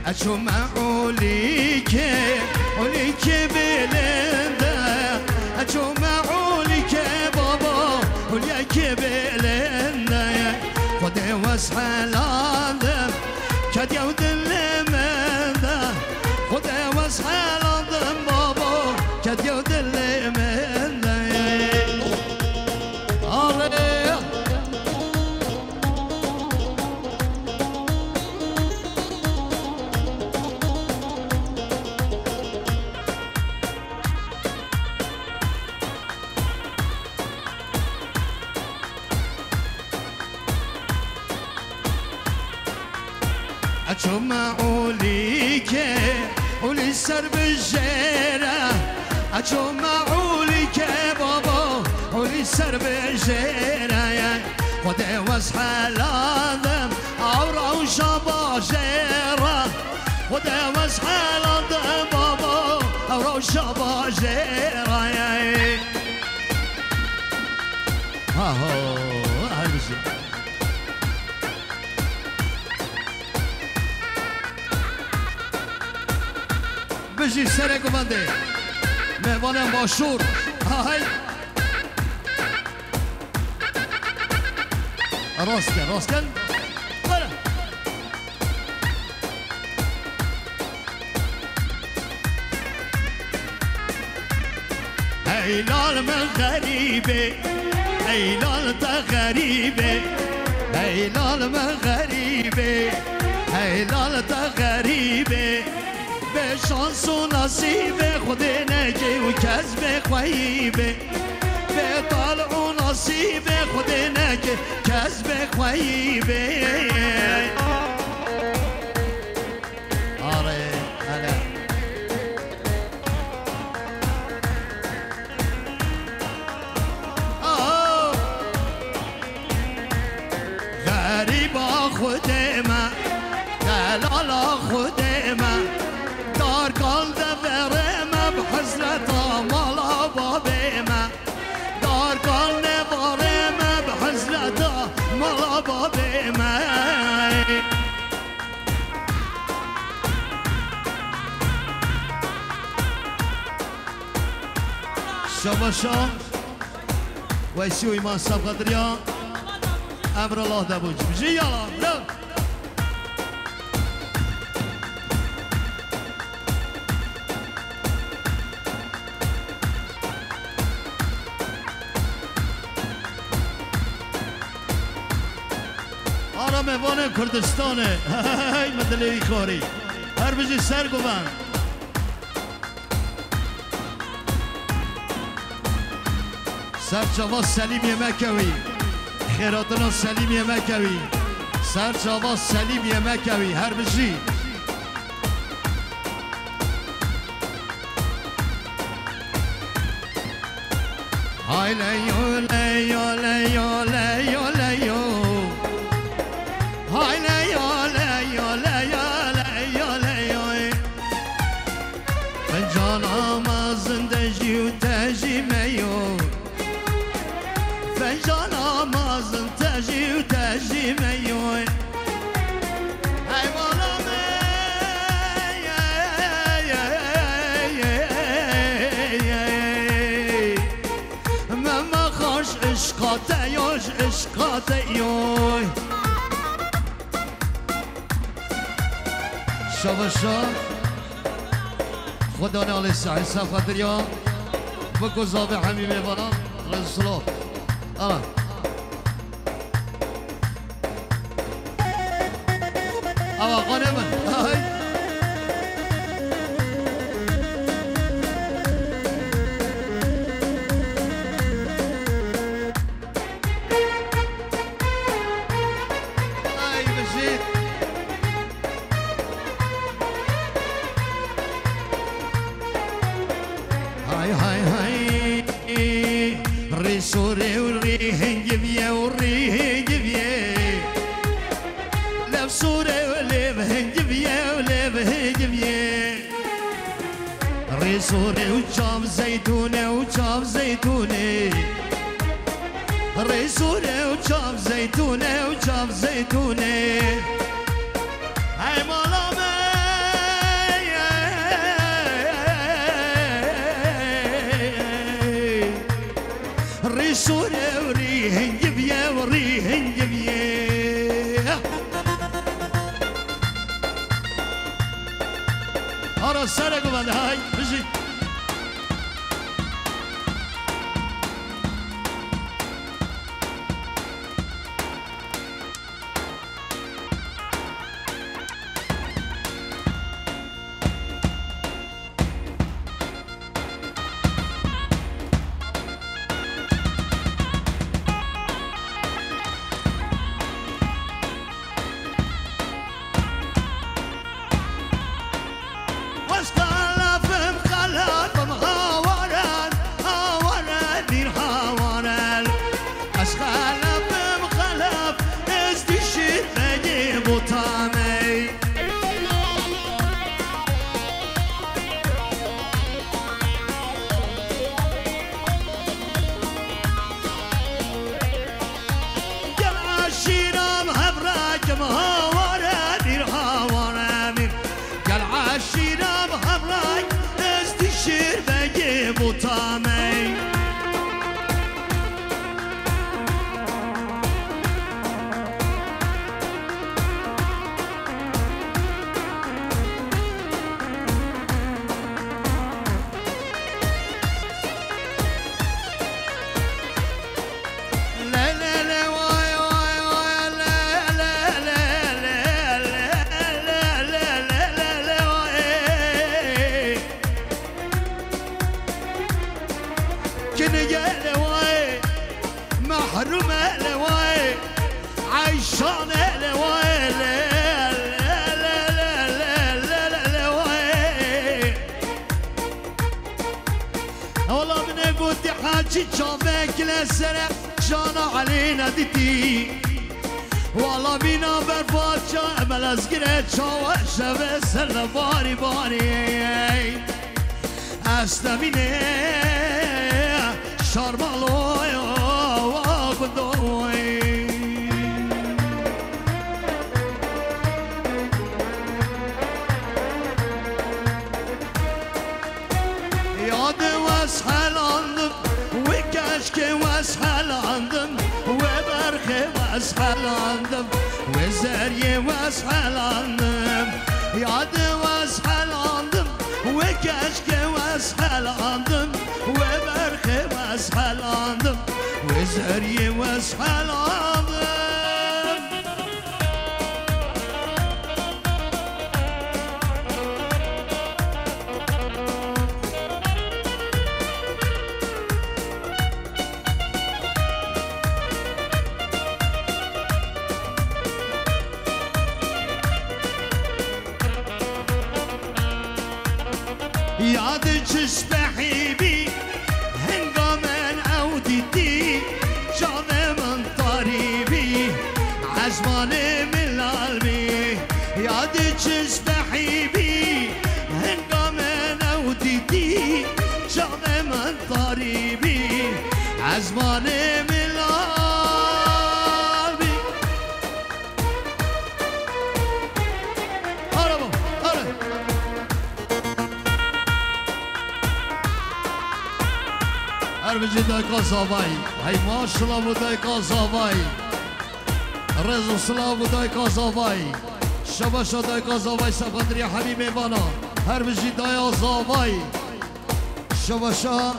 أشو معوليك وليك بلندا أشو معوليك بابا وليك بلندا خدي واسحى لازم كد يود المندا خدي واسحى لازم بابا كد يود المندا أشو معوليك ولسر بالجيرة أشو معوليك بابا ولسر بالجيرة خدي واسحى لازم عورة وشابا جيرة خدي واسحى لازم بابا عورة وشابا جيرة ها هو هالمزيد بجي سرق وبندي مهمان مشهور هاي راسكن برا هيلال من غريبة هيلال غريبة هيلال من غريبة هيلال غريبة بشانس ونصيبه خدي نجي وكذبه خيبه بطلع ونصيبه خدي نجي كذبه خيبه غريبه خدمه دلاله خدمه دار قلب برمه بحزرته مالا بابيمه دار قلب برمه بحزرته مالا بابيمه شباشا ويسيو إيمان صاحب قدريان أمر الله دبوج بجي يلا برو آرا مهوان کردستانه هی مدلی خوری هر بجی سر گوبند سرچاوا سلیم مکوی خیراتنا سلیم مکوی سرچاوا سلیم مکوی هر بجی های لیو لیو لیو لیو لیو های لیو لیو لیو لیو لیو فنجان آمازن دجی و تجی میو فنجان آمازن تجی و تجی میو ای بالا مما خوش عشقات یوش عشقات یوی شباشا خدا نال سعی سفدریا و گذاب همین میوانان رسولات آه آه قانمه آه سوري وريه جبيه وريه جبيه لف سوري وليه جبيه وليه جبيه ري سوري وشاف زيتونة وشاف زيتونة ريزونه وجاب زيتونه وجاب زيتونه هاي مالامي ريزونه وريهن جبيه وريهن جبيه هرا سرقوا بعد هاي بجي جامك لسرع جانا علينا ديتي والله بينا برفات جامل ازقرت شاوة شبه سر باري باري استميني شارمالوي وقدوي ياد واسحل عندم وكشك واسحل عندم وبرخ واسحل عندم وزري واسحل عندم ياد واسحل عندم وكشك واسحل عندم وبرخ واسحل عندم وزري واسحل عندم ياد تسبحي بي هنقامن عودتي جاني من طريبي عزماني من قلبي ياد تسبحي بي هنقامن عودتي جاني من طريبي عزماني من قلبي بجي دايقا صاباي هاي ما شاء الله دايقا صاباي رزو سلام دايقا صاباي شباشا دايقا صاباي سبقدري حبيبي بانا هر بجي دايقا صاباي شباشا